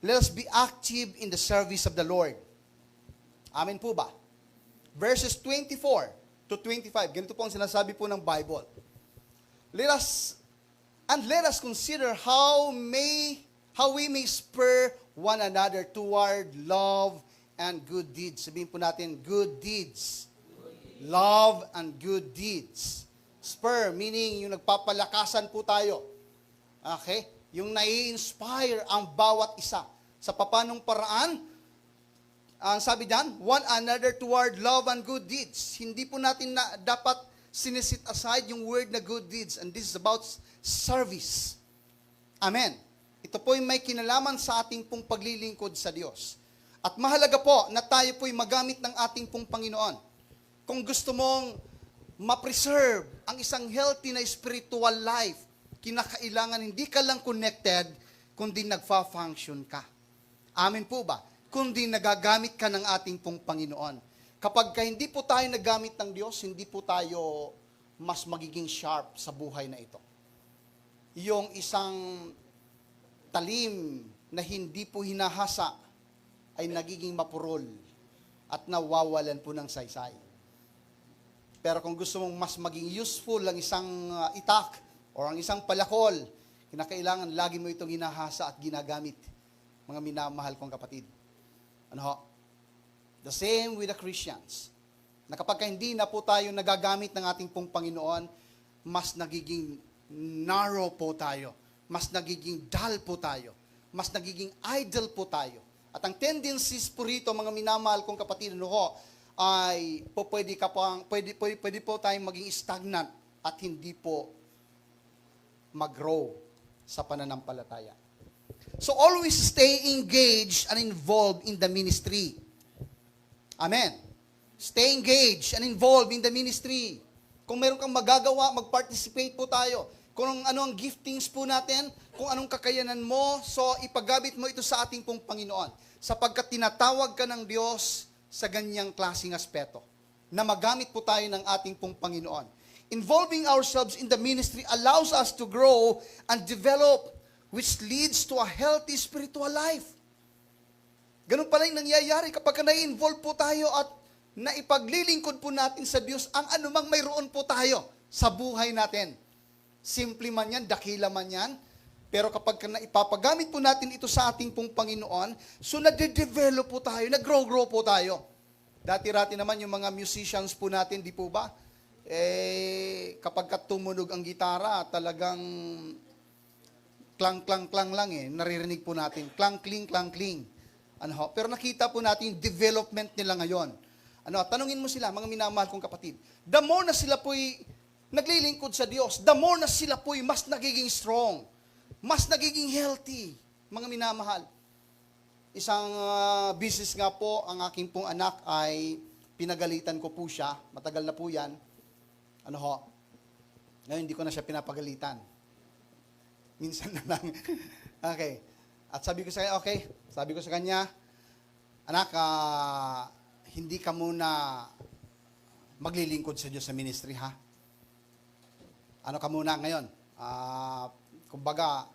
let us be active in the service of the Lord. Amen po ba? Verses 24 to 25, ganito po ang sinasabi po ng Bible. Let us consider how we may spur one another toward love and good deeds. Sabihin po natin, good deeds. Love and good deeds. Spur, meaning yung nagpapalakasan po tayo. Okay? Yung nai-inspire ang bawat isa. Sa papanong paraan, ang sabi diyan, one another toward love and good deeds. Hindi po natin dapat sinisit aside yung word na good deeds. And this is about service. Amen. Ito po ay may kinalaman sa ating pong paglilingkod sa Diyos. At mahalaga po na tayo po ay magamit ng ating pong Panginoon. Kung gusto mong ma-preserve ang isang healthy na spiritual life, kinakailangan hindi ka lang connected, kundi nagfa-function ka. Amen po ba? Kundi nagagamit ka ng ating pong Panginoon. Kapag hindi po tayo nagamit ng Diyos, hindi po tayo mas magiging sharp sa buhay na ito. Yung isang talim na hindi po hinahasa ay nagiging mapurol at nawawalan po ng saysay. Pero kung gusto mong mas maging useful ang isang itak o ang isang palakol, kinakailangan lagi mo itong hinahasa at ginagamit, mga minamahal kong kapatid. Ano ho? The same with the Christians. Na kapag hindi na po tayo nagagamit ng ating pong Panginoon, mas nagiging narrow po tayo. Mas nagiging dull po tayo. Mas nagiging idle po tayo. At ang tendencies po rito, mga minamahal kong kapatid, ano ho, ay pwede po tayong maging stagnant at hindi po mag-grow sa pananampalataya. So always stay engaged and involved in the ministry. Amen. Stay engaged and involved in the ministry. Kung meron kang magagawa, mag-participate po tayo. Kung ano ang giftings po natin, kung anong kakayanan mo, so ipagamit mo ito sa ating pong Panginoon. Sapagkat tinatawag ka ng Diyos sa ganyang klaseng aspeto. Na magamit po tayo ng ating pong Panginoon. Involving ourselves in the ministry allows us to grow and develop, which leads to a healthy spiritual life. Ganun pala yung nangyayari kapag na-involve po tayo at naipaglilingkod po natin sa Diyos ang anumang mayroon po tayo sa buhay natin. Simple man yan, dakila man yan, pero kapag naipapagamit po natin ito sa ating pong Panginoon, so nade-develop po tayo, nag-grow po tayo. Dati-rati naman yung mga musicians po natin, di po ba? Kapag tumunog ang gitara, talagang klang-klang-klang lang naririnig po natin. Klang-kling. Ano, pero nakita po natin yung development nila ngayon. Ano, tanungin mo sila, mga minamahal kong kapatid. The more na sila po'y naglilingkod sa Diyos, the more na sila po'y mas nagiging strong, mas nagiging healthy, mga minamahal. Isang business nga po, ang aking pong anak ay pinagalitan ko po siya, matagal na po yan. Ano ho, ngayon hindi ko na siya pinapagalitan. Minsan na lang. Okay. At sabi ko sa kanya, anak, hindi ka muna maglilingkod sa Diyos sa ministry, ha? Ano ka muna ngayon? Kumbaga,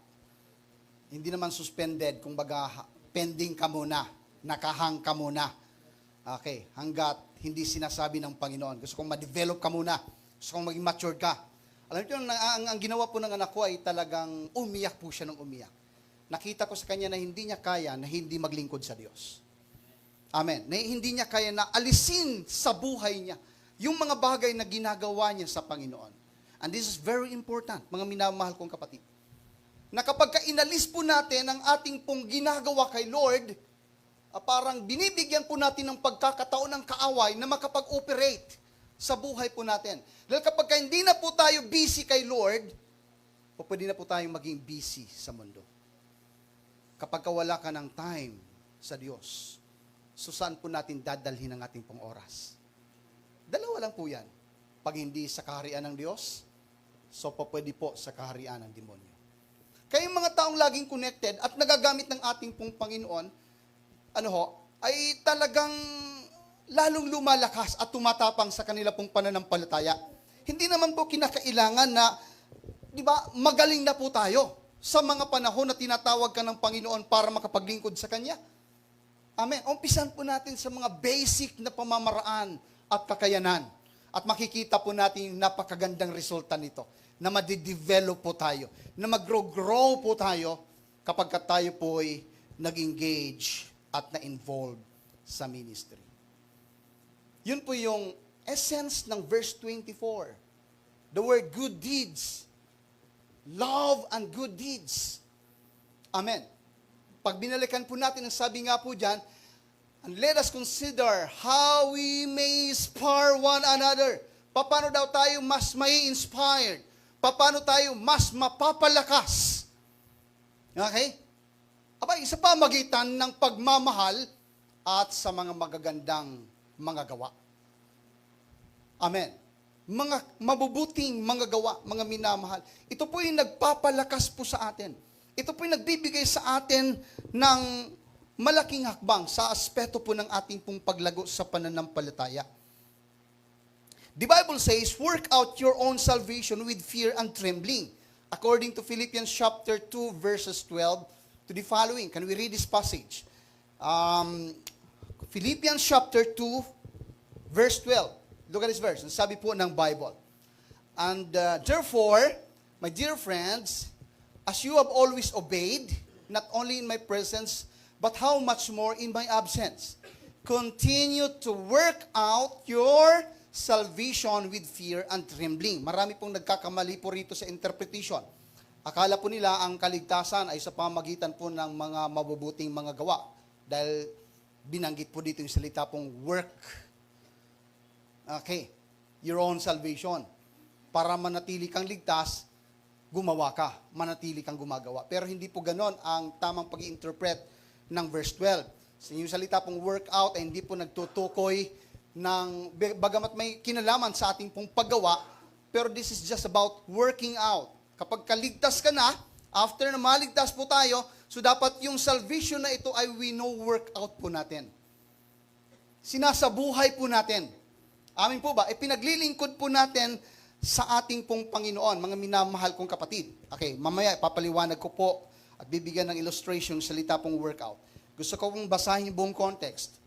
hindi naman suspended, kumbaga, pending ka muna, nakahang ka muna. Okay, hanggat hindi sinasabi ng Panginoon. Gusto kong ma-develop ka muna. Gusto kong maging mature ka. Alam niyo, ang ginawa po ng anak ko ay talagang umiyak po siya ng umiyak. Nakita ko sa kanya na hindi niya kaya na hindi maglingkod sa Diyos. Amen. Na hindi niya kaya na alisin sa buhay niya yung mga bagay na ginagawa niya sa Panginoon. And this is very important, mga minamahal kong kapatid. Na kapag inalis po natin ang ating pong ginagawa kay Lord, parang binibigyan po natin ng pagkakataon ng kaaway na makapag-operate sa buhay po natin. Dahil kapag hindi na po tayo busy kay Lord, pwede na po tayong maging busy sa mundo. Kapag wala ka ng time sa Diyos, so saan po natin dadalhin ang ating pong oras? Dalawa lang po yan. Pag hindi sa kaharian ng Diyos, so pwede po sa kaharian ng demonyo. Kaya yung mga taong laging connected at nagagamit ng ating pong Panginoon, ay talagang lalong lumalakas at tumatapang sa kanila pong pananampalataya. Hindi naman po kinakailangan na, di ba, magaling na po tayo sa mga panahon na tinatawag ka ng Panginoon para makapaglingkod sa Kanya? Amen. Umpisan po natin sa mga basic na pamamaraan at kakayanan. At makikita po natin yung napakagandang resulta nito. Na madidevelop po tayo. Na mag-grow po tayo kapag tayo po ay nag-engage at na-involve sa ministry. Yun po yung essence ng verse 24. The word good deeds. Love and good deeds. Amen. Pag binalikan po natin, ang sabi nga po dyan, and let us consider how we may inspire one another. Paano daw tayo mas may inspired? Paano tayo mas mapapalakas? Okay? Aba, isa pa magitan ng pagmamahal at sa mga magagandang mga gawa. Amen. Mga mabubuting mga gawa, mga minamahal. Ito po yung nagpapalakas po sa atin. Ito po yung nagbibigay sa atin ng malaking hakbang sa aspeto po ng ating pong paglago sa pananampalataya. The Bible says, work out your own salvation with fear and trembling. According to Philippians chapter 2, verses 12 to the following. Can we read this passage? Philippians chapter 2, verse 12. Look at this verse. Ang sabi po ng Bible. And therefore, my dear friends, as you have always obeyed, not only in my presence, but how much more in my absence, continue to work out your salvation with fear and trembling. Marami pong nagkakamali po rito sa interpretation. Akala po nila ang kaligtasan ay sa pamagitan po ng mga mabubuting mga gawa. Dahil binanggit po dito yung salita pong work. Okay. Your own salvation. Para manatili kang ligtas, gumawa ka. Manatili kang gumagawa. Pero hindi po ganon ang tamang pag-interpret ng verse 12. So, yung salita pong workout ay hindi po nagtutukoy ng, bagamat may kinalaman sa ating pong paggawa, pero this is just about working out. Kapag kaligtas ka na, after na maligtas po tayo, so dapat yung salvation na ito ay we know workout po natin. Sinasabuhay po natin. Amin po ba? Pinaglilingkod po natin sa ating pong Panginoon, mga minamahal kong kapatid. Okay, mamaya papaliwanag ko po at bibigyan ng illustration salita pong workout. Gusto ko pong basahin yung buong context.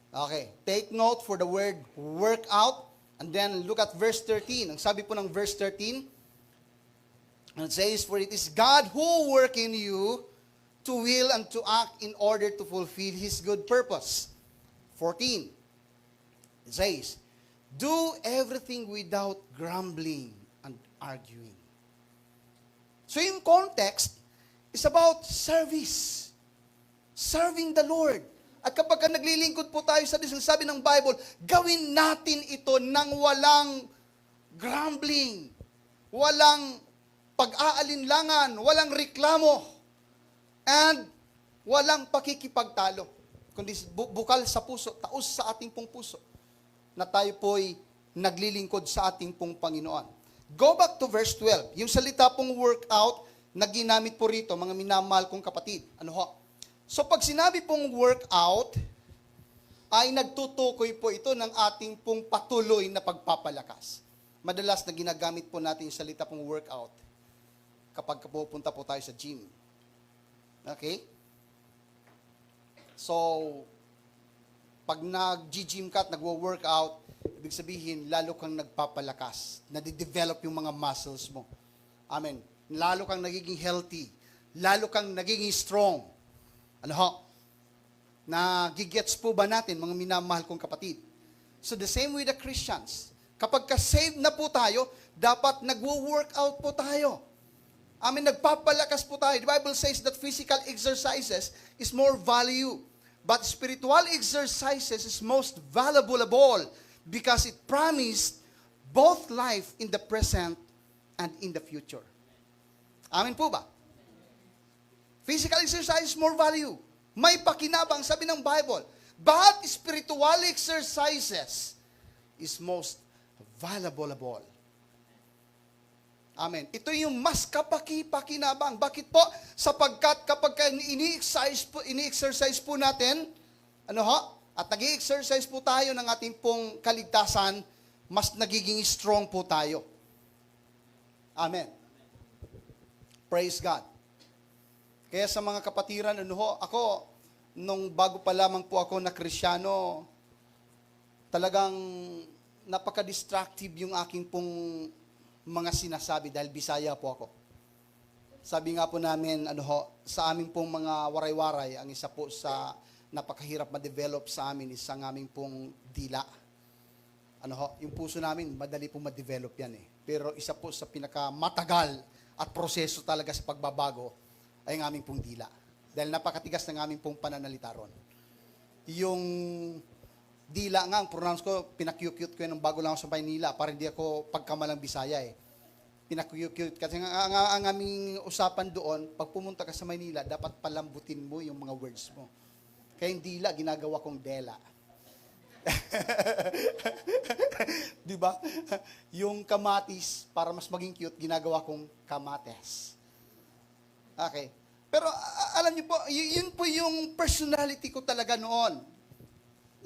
Okay, take note for the word workout and then look at verse 13. Ang sabi po ng verse 13, it says, for it is God who work in you to will and to act in order to fulfill His good purpose. 14, it says, do everything without grumbling and arguing. So yung context is about service. Serving the Lord. At kapag naglilingkod po tayo sa Diyos, sabi ng Bible, gawin natin ito nang walang grumbling, walang pag-aalinlangan, walang reklamo, and walang pakikipagtalo. Kundi bukal sa puso, taos sa ating pong puso, na tayo po'y naglilingkod sa ating pong Panginoon. Go back to verse 12. Yung salita pong workout na ginamit po rito, mga minamahal kong kapatid. Ano ho? So pag sinabi pong workout, ay nagtutukoy po ito ng ating pong patuloy na pagpapalakas. Madalas na ginagamit po natin yung salita pong workout kapag pupunta po tayo sa gym. Okay? So, pag nag-gym ka at nagwo-workout, ibig sabihin, lalo kang nagpapalakas. Nadidevelop yung mga muscles mo. Amen. Lalo kang nagiging healthy. Lalo kang nagiging strong. Ano ho? Nagigets po ba natin, mga minamahal kong kapatid? So the same with the Christians. Kapag ka-saved na po tayo, dapat nagwo-workout po tayo. Amen, nagpapalakas po tayo. The Bible says that physical exercises is more value. But spiritual exercises is most valuable of all because it promised both life in the present and in the future. Amen po ba? Physical exercise is more value. May pakinabang, sabi ng Bible. But spiritual exercises is most valuable of all. Amen. Ito yung mas kapaki-pakinabang. Bakit po? Sapagkat kapag ini-exercise po natin, ano ho? At nag-i-exercise po tayo ng ating pong kaligtasan, mas nagiging strong po tayo. Amen. Praise God. Kaya sa mga kapatiran, ako, nung bago pa lamang po ako na Kristyano, talagang napaka-distractive yung aking pong mga sinasabi dahil Bisaya po ako. Sabi nga po namin, sa aming pong mga waray-waray, ang isa po sa napakahirap ma-develop sa amin is ang aming pong dila. Yung puso namin, madali pong ma-develop yan eh. Pero isa po sa pinakamatagal at proseso talaga sa pagbabago ay ang aming pong dila. Dahil napakatigas ng aming pong pananalita ron. Yung dila nga, ang pronounce ko, pinakyukute ko yun ng bago lang ako sa Maynila para hindi ako pagkamalang Bisaya eh. Pinakyukute. Kasi ang aming usapan doon, pag pumunta ka sa Maynila, dapat palambutin mo yung mga words mo. Kaya yung dila, ginagawa kong dela. Di ba? Yung kamatis, para mas maging cute, ginagawa kong kamates. Okay. Pero alam niyo po, yun po yung personality ko talaga noon.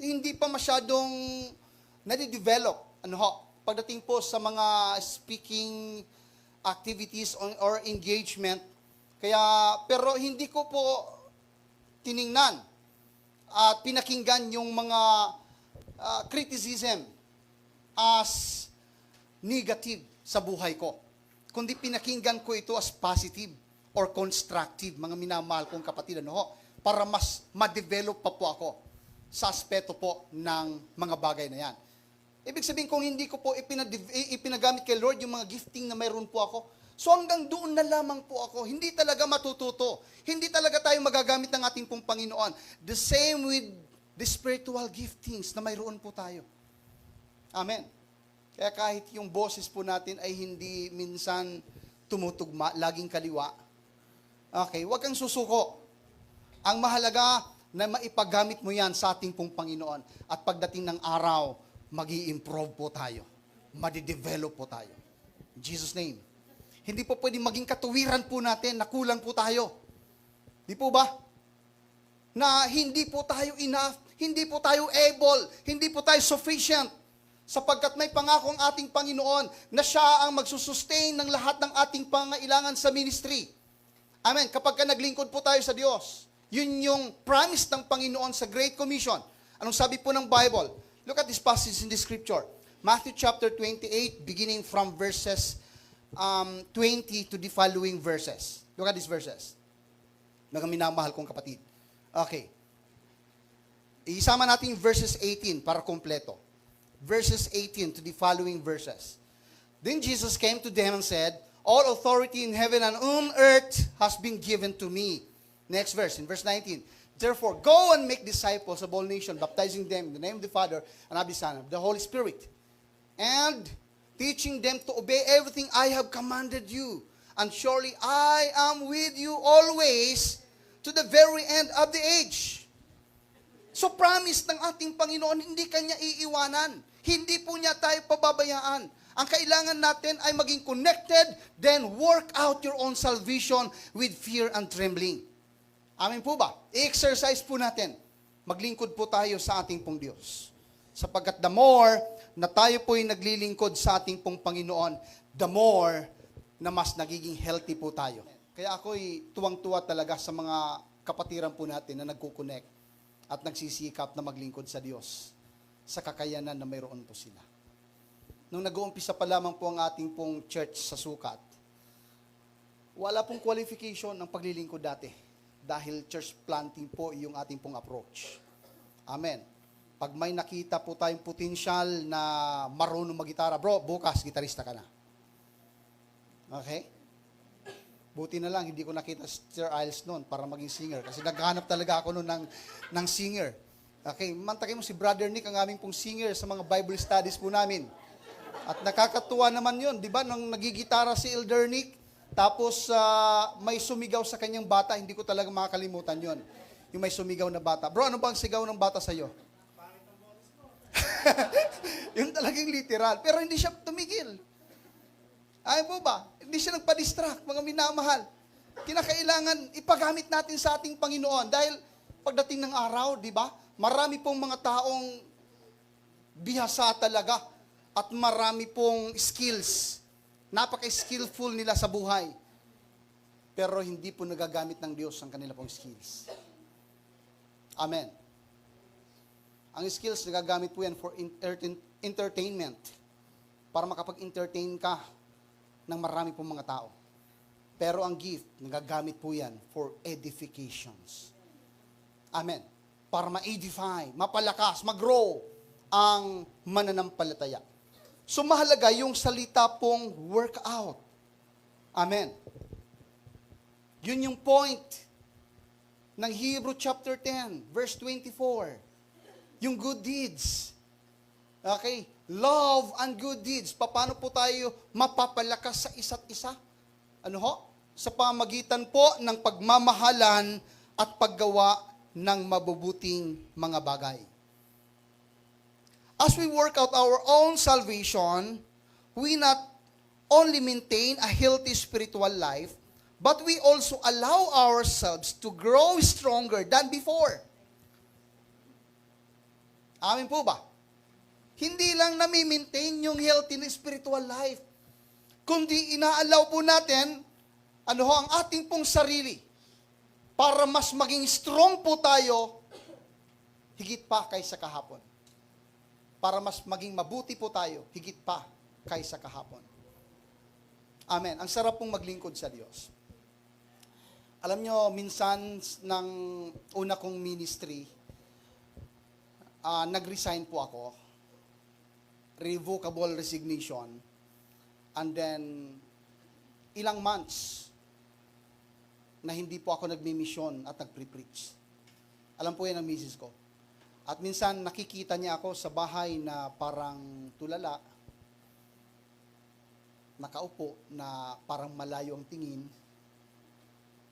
Hindi pa masyadong nade-develop. Pagdating po sa mga speaking activities or engagement. Pero hindi ko po tiningnan at pinakinggan yung mga criticism as negative sa buhay ko. Kundi pinakinggan ko ito as positive or constructive, mga minamahal kong kapatid, para mas ma-develop pa po ako sa aspeto po ng mga bagay na yan. Ibig sabihin, kung hindi ko po ipinagamit kay Lord yung mga gifting na mayroon po ako, so hanggang doon na lamang po ako. Hindi talaga matututo. Hindi talaga tayo magagamit ng ating pong Panginoon. The same with the spiritual giftings na mayroon po tayo. Amen. Kaya kahit yung boses po natin ay hindi minsan tumutugma, laging kaliwa, okay, huwag kang susuko. Ang mahalaga na maipagamit mo yan sa ating pong Panginoon. At pagdating ng araw, magi-improve po tayo. Madi-develop po tayo. In Jesus' name. Hindi po pwedeng maging katuwiran po natin na kulang po tayo. Di po ba? Na hindi po tayo enough, hindi po tayo able, hindi po tayo sufficient. Sapagkat may pangako ang ating Panginoon na siya ang magsusustain ng lahat ng ating pangailangan sa ministry. Amen. Kapag naglingkod po tayo sa Diyos, yun yung promise ng Panginoon sa Great Commission. Anong sabi po ng Bible? Look at this passage in the scripture. Matthew chapter 28, beginning from verses 20 to the following verses. Look at these verses. Mga minamahal kong kapatid. Okay. Isama natin verses 18 para kompleto. Verses 18 to the following verses. Then Jesus came to them and said, all authority in heaven and on earth has been given to me. Next verse, in verse 19. Therefore, go and make disciples of all nations, baptizing them in the name of the Father and of the Son and of the Holy Spirit, and teaching them to obey everything I have commanded you. And surely I am with you always to the very end of the age. So promise ng ating Panginoon, hindi kanya iiwanan. Hindi po niya tayo pababayaan. Ang kailangan natin ay maging connected, then work out your own salvation with fear and trembling. Amen po ba? I-exercise po natin. Maglingkod po tayo sa ating pong Diyos. Sapagkat the more na tayo po'y naglilingkod sa ating pong Panginoon, the more na mas nagiging healthy po tayo. Kaya ako'y tuwang-tuwa talaga sa mga kapatiran po natin na nagkukonect at nagsisikap na maglingkod sa Diyos sa kakayanan na mayroon po sila. Nung nag-uumpisa pa lamang po ang ating pong church sa Sukat, wala pong qualification ng paglilingkod dati dahil church planting po yung ating pong approach. Amen. Pag may nakita po tayong potential na marunong mag-gitara, bro, bukas, gitarista ka na. Okay? Buti na lang, hindi ko nakita si Sir Iles noon para maging singer. Kasi naghahanap talaga ako noon ng singer. Okay, mantakay mo si Brother Nick, ang aming pong singer sa mga Bible studies po namin. At nakakatuwa naman yun, di ba? Nung nagigitara si Elder Nick, tapos may sumigaw sa kanyang bata, hindi ko talaga makakalimutan yun. Yung may sumigaw na bata. Bro, ano bang sigaw ng bata sa'yo? Yung talagang literal. Pero hindi siya tumigil. Ay po ba? Hindi siya nagpa-distract, mga minamahal. Kinakailangan ipagamit natin sa ating Panginoon. Dahil pagdating ng araw, di ba? Marami pong mga taong bihasa talaga. At marami pong skills. Napaka-skillful nila sa buhay. pero hindi po nagagamit ng Diyos ang kanila pong skills. Amen. Ang skills, nagagamit po yan for entertainment. Para makapag-entertain ka ng marami pong mga tao. Pero ang gift, nagagamit po yan for edifications. Amen. Para ma-edify, mapalakas, mag-grow ang mananampalataya. So mahalaga yung salita pong workout. Amen. Yun yung point ng Hebrew chapter 10, verse 24. Yung good deeds. Okay? Love and good deeds. Paano po tayo mapapalakas sa isa't isa? Ano ho? Sa pamagitan po ng pagmamahalan at paggawa ng mabubuting mga bagay. As we work out our own salvation, we not only maintain a healthy spiritual life, but we also allow ourselves to grow stronger than before. Amin po ba? Hindi lang nami-maintain yung healthy na spiritual life, kundi inaalaw po natin, ang ating pong sarili, para mas maging strong po tayo, higit pa kaysa kahapon. Para mas maging mabuti po tayo, higit pa kaysa kahapon. Amen. Ang sarap pong maglingkod sa Diyos. Alam nyo, minsan ng una kong ministry, nag-resign po ako. Revocable resignation. And then, ilang months na hindi po ako nagmi-mission at nagpre-preach. Alam po yan ang misis ko. At minsan nakikita niya ako sa bahay na parang tulala, nakaupo na parang malayo ang tingin.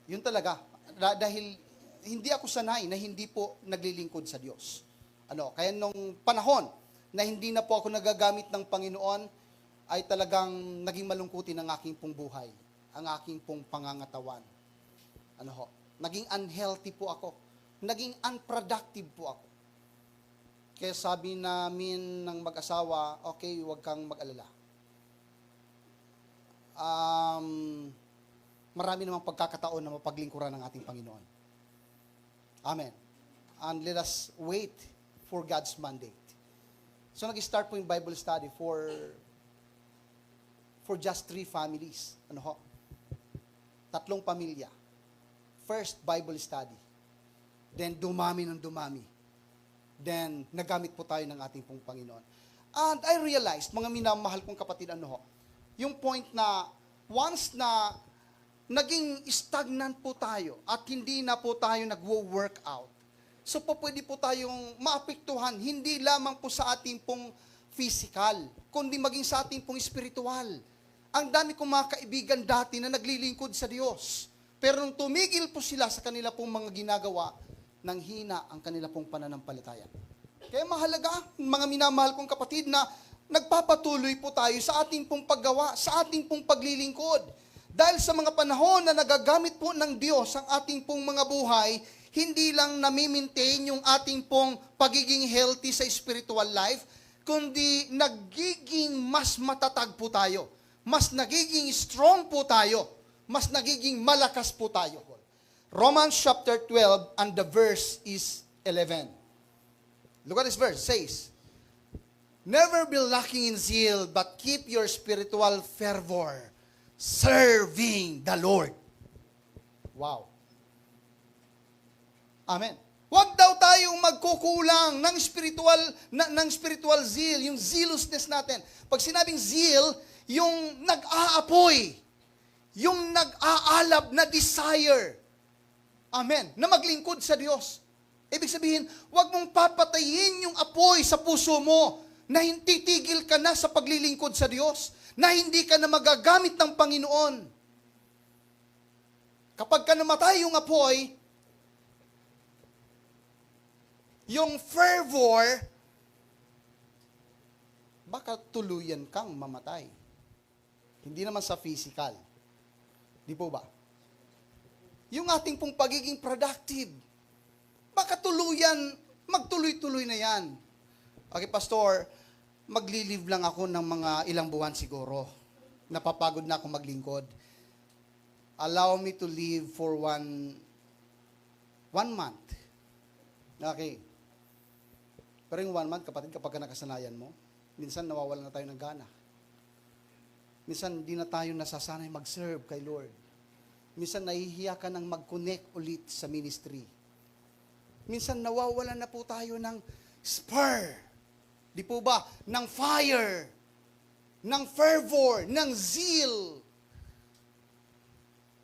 Yun talaga. Dahil hindi ako sanay na hindi po naglilingkod sa Diyos. Kaya nung panahon na hindi na po ako nagagamit ng Panginoon, ay talagang naging malungkutin ang aking pong buhay, ang aking pong pangangatawan. Naging unhealthy po ako. Naging unproductive po ako. Kaya sabi namin ng mag-asawa, okay, huwag kang mag-alala. Marami namang pagkakataon na mapaglingkuran ng ating Panginoon. Amen. And let us wait for God's mandate. So nag-start po yung Bible study for just 3 families. 3 pamilya. First, Bible study. Then, dumami ng dumami. Then, nagamit po tayo ng ating pong Panginoon. And I realized, mga minamahal kong kapatid, yung point na once na naging stagnant po tayo at hindi na po tayo nagwo-workout, so po pwede po tayong maapektuhan, hindi lamang po sa ating pong physical, kundi maging sa ating pong spiritual. Ang dami kong mga kaibigan dati na naglilingkod sa Diyos. Pero nung tumigil po sila sa kanila pong mga ginagawa, nang hina ang kanila pong pananampalataya. Kaya mahalaga, mga minamahal kong kapatid, na nagpapatuloy po tayo sa ating pong paggawa, sa ating pong paglilingkod. Dahil sa mga panahon na nagagamit po ng Diyos ang ating pong mga buhay, hindi lang nami-maintain yung ating pong pagiging healthy sa spiritual life, kundi nagiging mas matatag po tayo. Mas nagiging strong po tayo. Mas nagiging malakas po tayo. Romans chapter 12 and the verse is 11. Look at this verse. It says, never be lacking in zeal, but keep your spiritual fervor, serving the Lord. Wow. Amen. Huwag daw tayong magkukulang ng spiritual zeal, yung zealousness natin. Pag sinabing zeal, yung nag-aapoy, yung nag-aalab na desire. Amen. Na maglingkod sa Diyos. Ibig sabihin, huwag mong papatayin yung apoy sa puso mo na titigil ka na sa paglilingkod sa Diyos, na hindi ka na magagamit ng Panginoon. Kapag ka namatay yung apoy, yung fervor, baka tuluyan kang mamatay. Hindi naman sa physical. Di po ba? Yung ating pong pagiging productive, baka tuluyan, magtuloy-tuloy na yan. Okay, Pastor, magli-live lang ako ng mga ilang buwan siguro. Napapagod na ako maglingkod. allow me to live for one month. Okay. Pero yung 1 month, kapatid, kapag nakasanayan mo, minsan nawawalan na tayo ng gana. Minsan hindi na tayo nasasanay mag-serve kay Lord. Minsan nahihiya ka nang mag-connect ulit sa ministry. Minsan nawawalan na po tayo ng spur. Di po ba? Ng fire. Ng fervor. Ng zeal.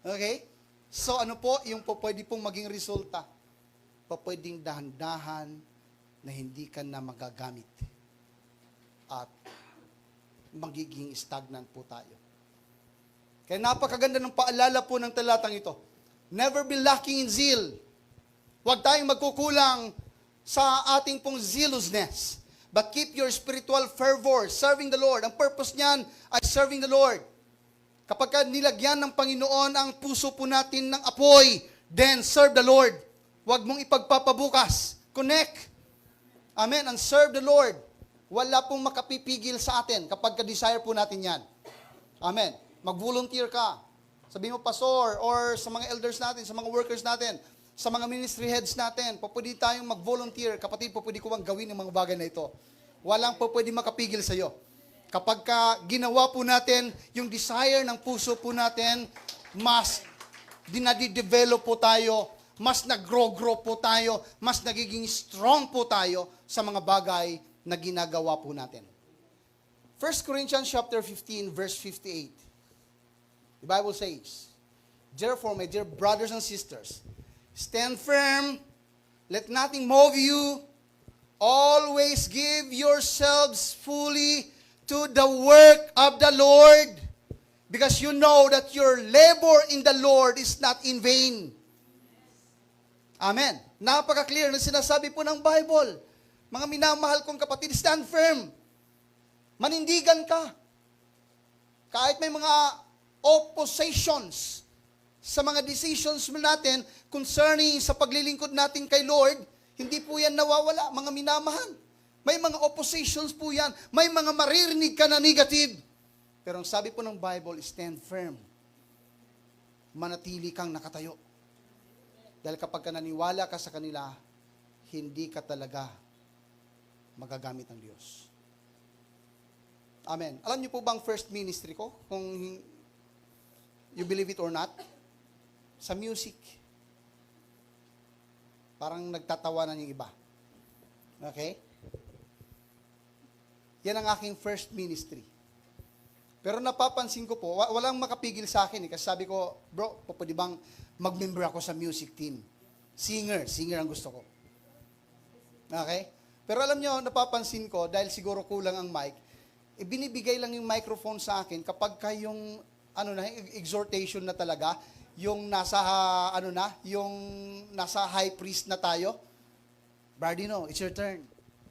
Okay? So ano po yung pwede pong maging resulta? Pwedeng dahan-dahan na hindi ka na magagamit. At magiging stagnant po tayo. Kaya napakaganda ng paalala po ng talatang ito. Never be lacking in zeal. Huwag tayong magkukulang sa ating pong zealousness. But keep your spiritual fervor, serving the Lord. Ang purpose niyan ay serving the Lord. Kapag nilagyan ng Panginoon ang puso po natin ng apoy, then serve the Lord. Huwag mong ipagpapabukas. Connect. Amen. And serve the Lord. Wala pong makapipigil sa atin kapag ka-desire po natin yan. Amen. Mag-volunteer ka. Sabihin mo, pastor, or sa mga elders natin, sa mga workers natin, sa mga ministry heads natin, pwede tayong mag-volunteer. Kapatid, pwede ko bang gawin yung mga bagay na ito? Walang pwede makapigil sa iyo. Kapag ginawa po natin yung desire ng puso po natin, mas dinadidevelop po tayo, mas nag-grow po tayo, mas nagiging strong po tayo sa mga bagay na ginagawa po natin. 1 Corinthians chapter 15, verse 58. The Bible says, therefore, my dear brothers and sisters, stand firm, let nothing move you, always give yourselves fully to the work of the Lord, because you know that your labor in the Lord is not in vain. Amen. Napaka-clear na sinasabi po ng Bible. Mga minamahal kong kapatid, stand firm. Manindigan ka. Kahit may mga oppositions sa mga decisions natin concerning sa paglilingkod natin kay Lord, hindi po yan nawawala, mga minamahal. May mga oppositions po yan. May mga maririnig ka na negative. Pero ang sabi po ng Bible, stand firm. Manatili kang nakatayo. Dahil kapag ka naniwala ka sa kanila, hindi ka talaga magagamit ng Diyos. Amen. Alam niyo po bang first ministry ko? Kung you believe it or not? Sa music. Parang nagtatawanan yung iba. Okay? Yan ang aking first ministry. Pero napapansin ko po, walang makapigil sa akin. Kasi sabi ko, bro, pwede bang mag-member ako sa music team? Singer ang gusto ko. Okay? Pero alam nyo, napapansin ko, dahil siguro kulang ang mic, binibigay lang yung microphone sa akin kapag yung exhortation na talaga, yung nasa high priest na tayo. Bardino, it's your turn.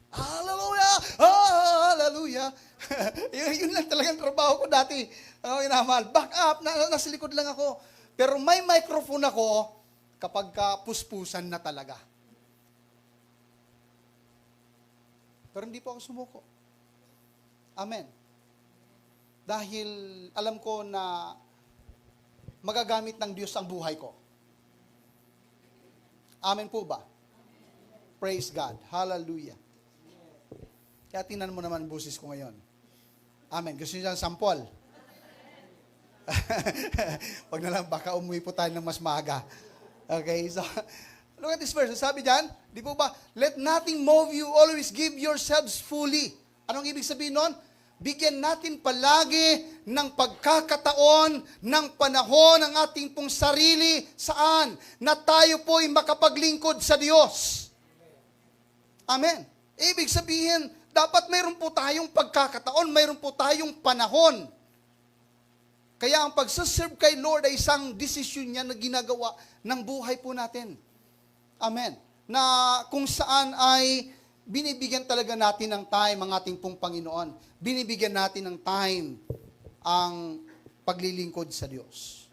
Hallelujah! Hallelujah! yun lang talagang trabaho ko dati. Back up, nasa likod lang ako. Pero may microphone ako kapag puspusan na talaga. Pero hindi po ako sumuko. Amen. Dahil alam ko na magagamit ng Diyos ang buhay ko. Amen po ba? Praise God. Hallelujah. Kaya tingnan mo naman busis ko ngayon. Amen. Gusto niyo dyan sampol? Wag na lang, baka umuwi po tayo ng mas maaga. Okay, so look at this verse. Sabi dyan, di po ba, let nothing move you, always give yourselves fully. Anong ibig sabihin nun? Bigyan natin palagi ng pagkakataon, ng panahon ang ating pong sarili. Saan? Na tayo po ay makapaglingkod sa Diyos. Amen. Ibig sabihin, dapat mayroon po tayong pagkakataon, mayroon po tayong panahon. Kaya ang pagsaserve kay Lord ay isang desisyon niya na ginagawa ng buhay po natin. Amen. Na kung saan ay binibigyan talaga natin ng time ang ating pong Panginoon. Binibigyan natin ng time ang paglilingkod sa Diyos.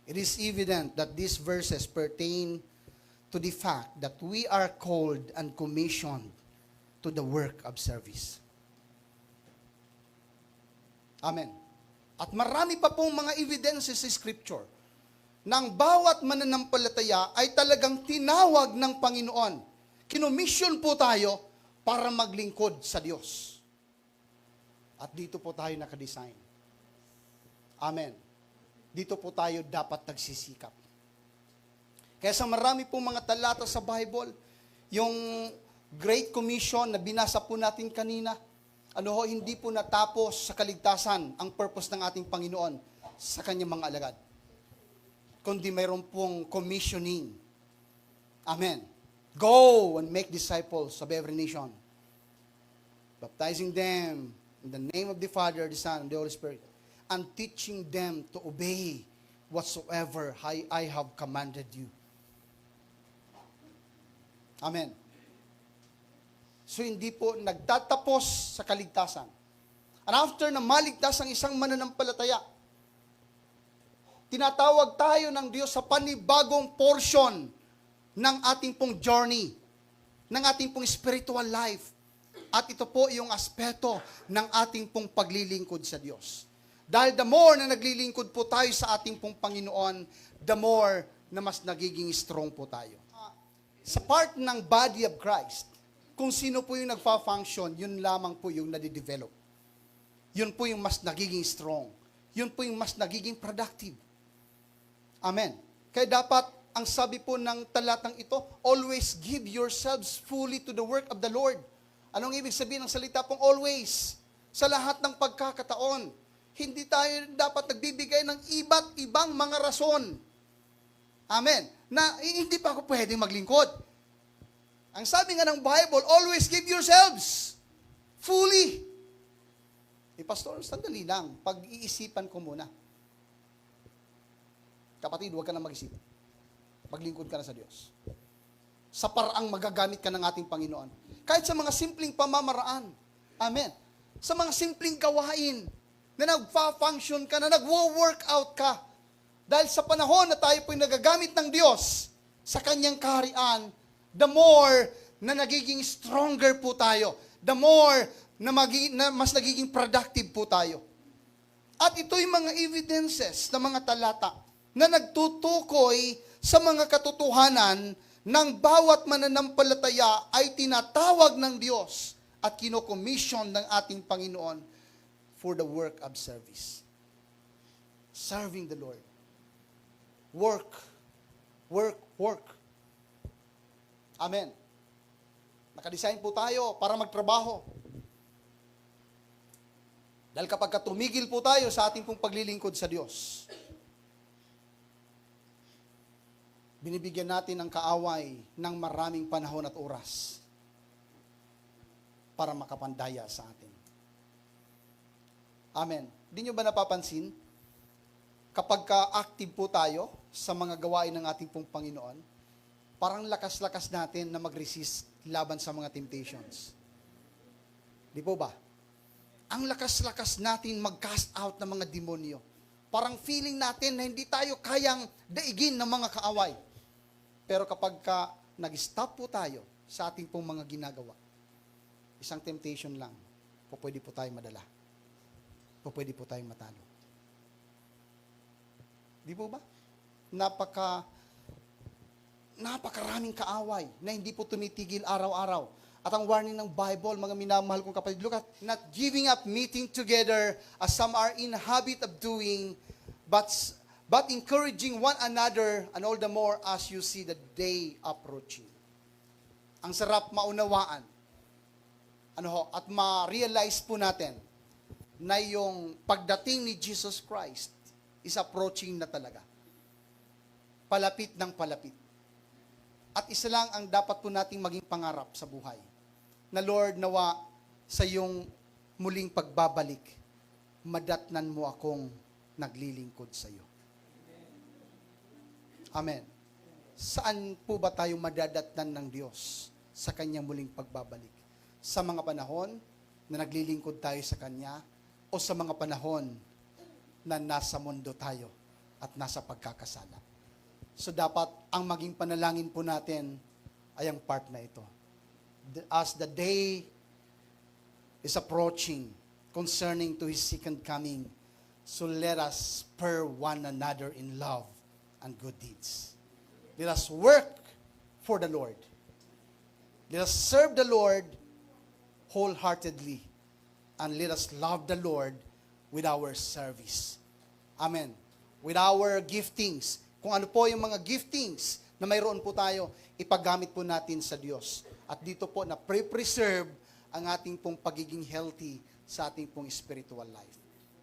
It is evident that these verses pertain to the fact that we are called and commissioned to the work of service. Amen. At marami pa pong mga evidences sa Scripture ng bawat mananampalataya ay talagang tinawag ng Panginoon. Kinomission po tayo para maglingkod sa Diyos. At dito po tayo nakadesign. Amen. Dito po tayo dapat nagsisikap. Kaya sa marami pong mga talata sa Bible, yung Great Commission na binasa po natin kanina, hindi po natapos sa kaligtasan ang purpose ng ating Panginoon sa kanyang mga alagad. Kundi mayroon pong commissioning. Amen. Go and make disciples of every nation, baptizing them in the name of the Father, the Son, and the Holy Spirit, and teaching them to obey whatsoever I have commanded you. Amen. So hindi po nagtatapos sa kaligtasan. And after na maligtas ang isang mananampalataya, tinatawag tayo ng Diyos sa panibagong portion ng ating pong journey, ng ating pong spiritual life. At ito po yung aspeto ng ating pong paglilingkod sa Diyos. Dahil the more na naglilingkod po tayo sa ating pong Panginoon, the more na mas nagiging strong po tayo. Sa part ng body of Christ, kung sino po yung nagfa-function, yun lamang po yung nadidevelop. Yun po yung mas nagiging strong. Yun po yung mas nagiging productive. Amen. Kaya dapat, ang sabi po ng talatang ito, always give yourselves fully to the work of the Lord. Anong ibig sabihin ng salita pong always? Sa lahat ng pagkakataon. Hindi tayo dapat nagbibigay ng iba't ibang mga rason. Amen. Na hindi pa ako pwedeng maglingkod. Ang sabi nga ng Bible, always give yourselves fully. Pastor, sandali lang. Pag-iisipan ko muna. Kapatid, huwag ka na mag-isip. Maglingkod ka na sa Diyos. Sa paraang magagamit ka ng ating Panginoon. Kahit sa mga simpleng pamamaraan. Amen. Sa mga simpleng gawain na nagfa-function ka, na nagwo-workout ka. Dahil sa panahon na tayo po'y nagagamit ng Diyos sa Kanyang kaharian, the more na nagiging stronger po tayo. The more na mas nagiging productive po tayo. At ito'y mga evidences ng mga talata na nagtutukoy sa mga katotohanan ng bawat mananampalataya ay tinatawag ng Diyos at kinokomission ng ating Panginoon for the work of service. Serving the Lord. Work. Work. Work. Amen. Nakadesign po tayo para magtrabaho. Dahil kapag tumigil po tayo sa ating pong paglilingkod sa Diyos, binibigyan natin ng kaaway ng maraming panahon at oras para makapandaya sa atin. Amen. Di nyo ba napapansin? Kapag ka-active po tayo sa mga gawain ng ating pong Panginoon, parang lakas-lakas natin na mag-resist laban sa mga temptations. Di po ba? Ang lakas-lakas natin mag-cast out ng mga demonyo. Parang feeling natin na hindi tayo kayang daigin ng mga kaaway. Pero kapag nag-stop po tayo sa ating pong mga ginagawa, isang temptation lang, pwede po tayong madala. Pwede po tayong matalo. Di po ba? Napakaraming kaaway na hindi po tumitigil araw-araw. At ang warning ng Bible, mga minamahal kong kapatid, look at, not giving up meeting together as some are in habit of doing, but encouraging one another, and all the more as you see the day approaching. Ang sarap maunawaan. At ma-realize po natin na yung pagdating ni Jesus Christ is approaching na talaga. Palapit ng palapit. At isa lang ang dapat po nating maging pangarap sa buhay. Na Lord, nawa sa iyong muling pagbabalik, madatnan mo akong naglilingkod sa iyo. Amen. Saan po ba tayo madadatnan ng Diyos sa kanyang muling pagbabalik? Sa mga panahon na naglilingkod tayo sa Kanya o sa mga panahon na nasa mundo tayo at nasa pagkakasala? So dapat ang maging panalangin po natin ay ang part na ito. As the day is approaching, concerning to His second coming. So let us spur one another in love and good deeds. Let us work for the Lord. Let us serve the Lord wholeheartedly. And let us love the Lord with our service. Amen. With our giftings. Kung ano po yung mga giftings na mayroon po tayo, ipagamit po natin sa Diyos. At dito po na pre-preserve ang ating pong pagiging healthy sa ating pong spiritual life.